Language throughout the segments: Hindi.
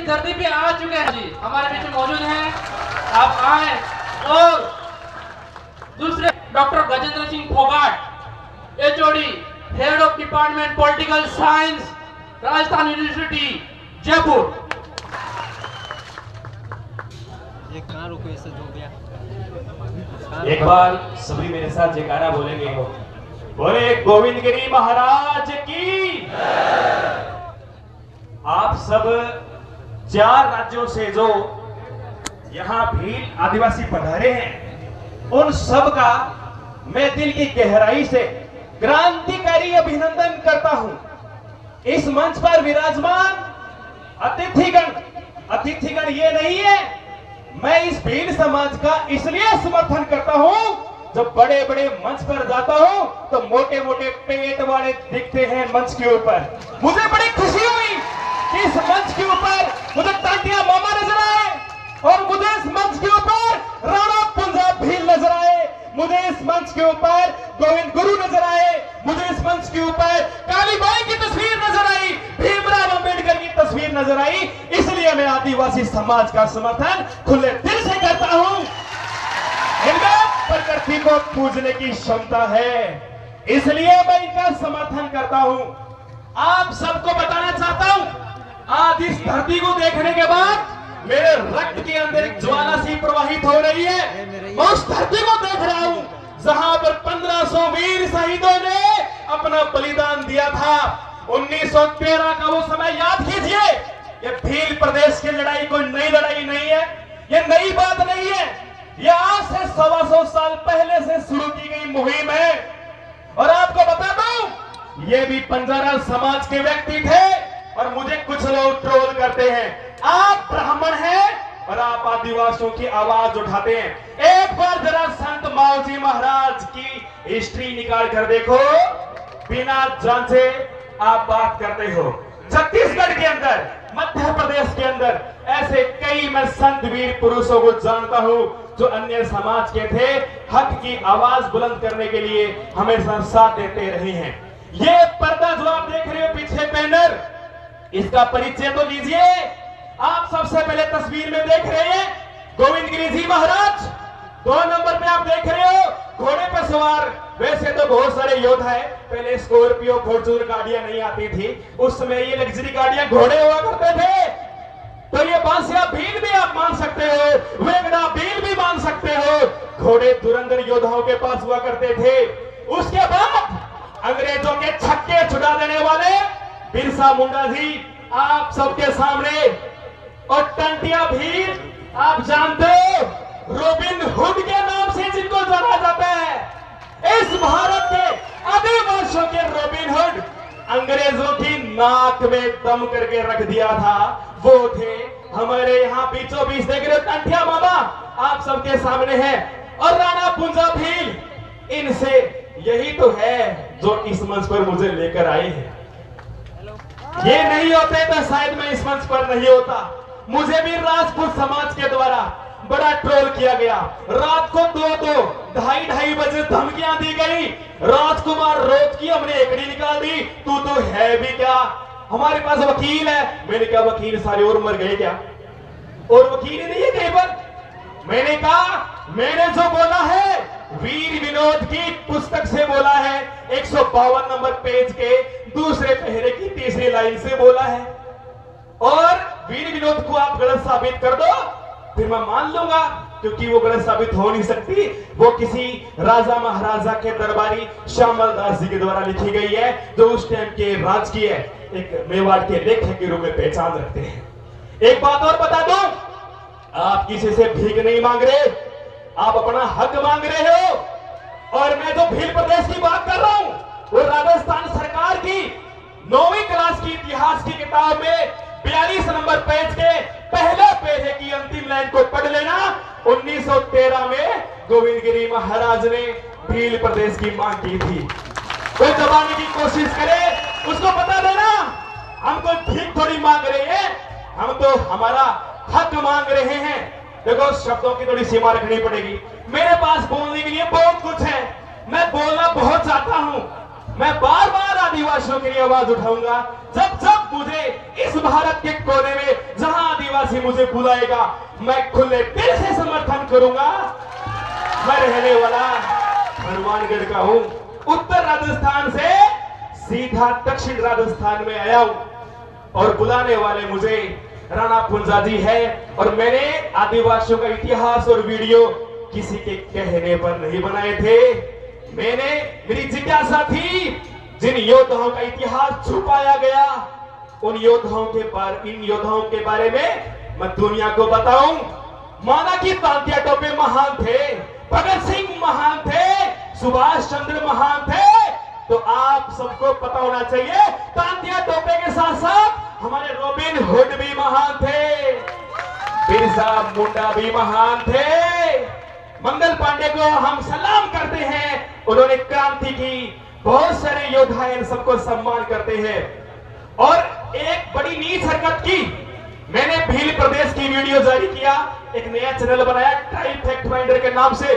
इस धरती पे आ चुके हैं जी, हमारे बीच में मौजूद हैं। आप आए। और दूसरे doctor Gajendra Singh Phogat, HOD, head of department political science, Rajasthan university Jaipur. ये कहाँ रुको, ऐसे जो गया। एक बार सभी मेरे साथ जयकारा बोलेंगे। बोले गोविंद गिरी महाराज की। आप सब 4 राज्यों से जो यहाँ भील आदिवासी पधारे हैं, उन सब का मैं दिल की गहराई से क्रांतिकारी अभिनंदन करता हूं। इस मंच पर विराजमान अतिथिगण ये नहीं है। मैं इस भील समाज का इसलिए समर्थन करता हूं, जब बड़े बड़े मंच पर जाता हूं तो मोटे मोटे पेट वाले दिखते हैं मंच के ऊपर। मुझे बड़ी खुशी हुई कि इस मंच के ऊपर मुझे टाटिया मामा नजर आए, और मुझे इस मंच के ऊपर राणा पुंजा भील नजर आए, मुझे इस मंच के ऊपर गोविंद गुरु नजर आए, मुझे इस मंच के ऊपर कालीबाई की तस्वीर नजर आई, भीमराव अंबेडकर की तस्वीर नजर आई। इसलिए मैं आदिवासी समाज का समर्थन खुले दिल से करता हूं। इनमें प्रकृति को पूजने की क्षमता है, इसलिए मैं इनका समर्थन करता हूं। आप सबको बताना चाहता हूं, आज इस धरती को देखने के बाद मेरे रक्त के अंदर एक ज्वाला सी प्रवाहित हो रही है। मैं उस धरती को देख रहा हूं जहां पर 1500 वीर शहीदों ने अपना बलिदान दिया था। 1913 का वो समय याद कीजिए। ये भील प्रदेश की लड़ाई कोई नई लड़ाई नहीं है, ये नई बात नहीं है। ये आज से 125 साल पहले से शुरू की गई मुहिम है। और आपको बता दूं, ये भी बंजारा समाज के व्यक्ति थे, और मुझे कुछ लोग ट्रोल करते हैं। आप ब्राह्मण हैं और आप आदिवासियों की आवाज उठाते हैं। एक बार जरा संत माओजी महाराज की हिस्ट्री निकाल कर देखो, बिना जांचे आप बात करते हो। छत्तीसगढ़ के अंदर, मध्य प्रदेश के अंदर ऐसे कई मैं संत वीर पुरुषों को जानता हूं जो अन्य समाज के थे, हक की आवाज बुलंद करने के लिए हमेशा साथ देते रहे हैं। ये पर्दा जो आप देख रहे हो पीछे बैनर, इसका परिचय तो लीजिए। आप सबसे पहले तस्वीर में देख रहे हैं गोविंद गिरी जी महाराज। 2 नंबर पे आप देख रहे हो घोड़े पर सवार। वैसे तो बहुत सारे योद्धा है, पहले स्कॉर्पियो फॉर्च्यूनर गाड़ियां नहीं आती थी, उस समय ये लग्जरी गाड़ियां घोड़े हुआ करते थे। तो ये बांसिया भील भी आप मान सकते हो, वेगड़ा भील भी मान सकते हो। घोड़े धुरंधर योद्धाओं के पास हुआ करते थे। उसके बाद अंग्रेजों के छक्के छुड़ा देने वाले बिरसा मुंडा जी आप सबके सामने, और टंटिया भील आप जानते हो, रॉबिन हुड के नाम से जिनको जाना जाता है। इस भारत के आदिवासियों के रॉबिन हुड, अंग्रेजों की नाक में दम करके रख दिया था, वो थे हमारे यहाँ बीचों बीच देख रहे टंटिया मामा आप सबके सामने है, और राणा पुंजा भील। इनसे यही तो है जो इस मंच पर मुझे लेकर आए हैं। ये नहीं होते तो शायद मैं इस मंच पर नहीं होता। मुझे भी राजपूत समाज के द्वारा बड़ा ट्रोल किया गया। रात को 2-2, 2:30 बजे धमकियां दी गई। राजकुमार रोज की हमने एकड़ी निकाल दी, तू तो है भी क्या, हमारे पास वकील है। मैंने कहा वकील सारे और मर गए क्या, और वकील ही नहीं है कहीं पर। मैंने कहा मैंने जो बोला है वीर विनोद की पुस्तक से बोला है, 152 नंबर पेज के दूसरे पहरे की तीसरी लाइन से बोला है, और वीर विनोद को आप गलत साबित कर दो फिर मैं मान लूंगा, क्योंकि वो गलत साबित हो नहीं सकती। वो किसी राजा महाराजा के दरबारी श्यामल दास जी के द्वारा लिखी गई है, जो उस टाइम के राजकीय एक मेवाड़ के लेखक के रूप में पहचान रखते हैं। एक बात और बता दो, आप किसी से भीख नहीं मांग रहे, आप अपना हक मांग रहे हो। और मैं जो भील प्रदेश की बात कर रहा हूं, वो राजस्थान सरकार की 9वीं क्लास की इतिहास की किताब में 42 नंबर पेज के पहले पेज की अंतिम लाइन को पढ़ लेना। 1913 में गोविंद गिरी महाराज ने भील प्रदेश की मांग की थी। कोई दबाने की कोशिश करे उसको बता देना, हम कोई भीख थोड़ी मांग रहे हैं, हम तो हमारा हक मांग रहे हैं। देखो शब्दों की थोड़ी सीमा रखनी पड़ेगी। मेरे पास बोलने के लिए बहुत कुछ है, मैं बोलना बहुत चाहता हूं, मैं बार बार आदिवासियों के लिए आवाज उठाऊंगा जब जब मुझे इस भारत के कोने में जहां आदिवासी मुझे बुलाएगा, मैं खुले दिल से समर्थन करूंगा। मैं रहने वाला हनुमानगढ़ का हूं, उत्तर राजस्थान से सीधा दक्षिण राजस्थान में आया हूं और बुलाने वाले मुझे राणा पुंजा जी है। और मैंने आदिवासियों का इतिहास और वीडियो किसी के कहने पर नहीं बनाए थे। मेरी जिज्ञासा थी, जिन योद्धाओं का इतिहास छुपाया गया, इन योद्धाओं के बारे में मैं दुनिया को बताऊं। माना कि तांत्या टोपे महान थे, भगत सिंह महान थे, सुभाष चंद्र महान थे, तो आप सबको पता होना चाहिए तांत्या टोपे के साथ साथ हमारे रॉबिन हुड भी महान थे, बिरसा मुंडा भी महान थे। मंगल पांडे को हम सलाम करते हैं, उन्होंने क्रांति की। बहुत सारे योद्धा इन सबको सम्मान करते हैं। और एक बड़ी नीच हरकत की, मैंने भील प्रदेश की वीडियो जारी किया, एक नया चैनल बनाया टाइम फैक्ट फाइंडर के नाम से।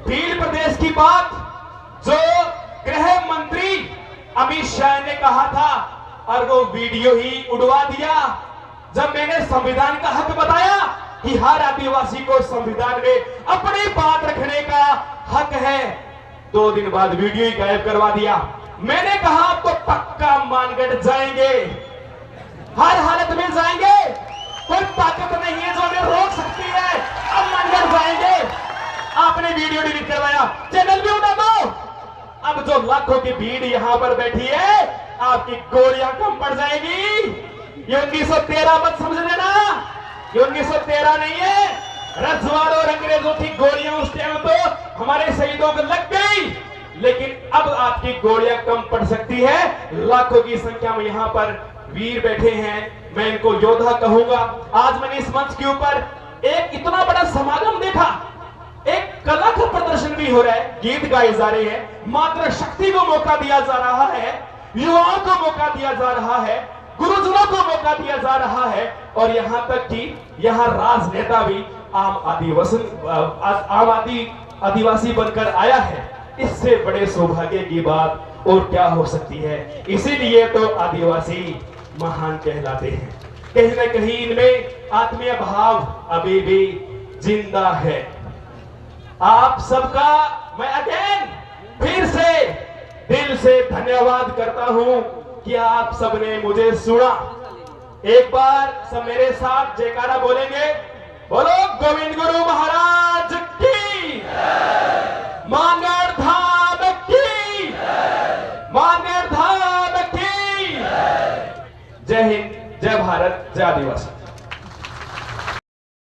भील प्रदेश की बात जो गृह मंत्री अमित शाह ने कहा था, और वो वीडियो ही उड़वा दिया। जब मैंने संविधान का हक बताया कि हर आदिवासी को संविधान में अपनी बात रखने का हक है, 2 दिन बाद वीडियो ही गायब करवा दिया। मैंने कहा आप तो पक्का मानगढ़ जाएंगे, हर हालत में जाएंगे, कोई ताकत नहीं है जो हमें रोक सकती है, अब मानगढ़ जाएंगे। आपने वीडियो डिलीट करवाया, चैनल भी उठा दो। अब जो लाखों की भीड़ यहां पर बैठी है, आपकी गोलियां कम पड़ जाएगी। ये 1913 मत समझ लेना, ये 1913 नहीं है। रजवाड़ों और अंग्रेजों की गोलियां उस टाइम तो हमारे शहीदों को लग गई, लेकिन अब आपकी गोलियां कम पड़ सकती है। लाखों की संख्या में यहां पर वीर बैठे हैं, मैं इनको योद्धा कहूंगा। आज मैंने इस मंच के ऊपर एक इतना बड़ा समागम देखा, एक कला का प्रदर्शन भी हो रहा है, गीत गाए जा रहे हैं, मात्र शक्ति को मौका दिया जा रहा है, युवाओं को मौका दिया जा रहा है, गुरुजनों को मौका दिया जा रहा है, और यहां तक कि यहां राजनेता भी आदिवासी बनकर आया है। इससे बड़े सौभाग्य की बात और क्या हो सकती है। इसीलिए तो आदिवासी महान कहलाते हैं। कहीं ना कहीं इनमें आत्मीय भाव अभी भी जिंदा है। आप सबका मैं अगेन फिर से दिल से धन्यवाद करता हूं कि आप सबने मुझे सुना। एक बार सब मेरे साथ जयकारा बोलेंगे, बोलो गोविंद गुरु महाराज की, मानगढ़ धाम की, मानगढ़ धाम की। जय हिंद, जय भारत, जय आदिवासी।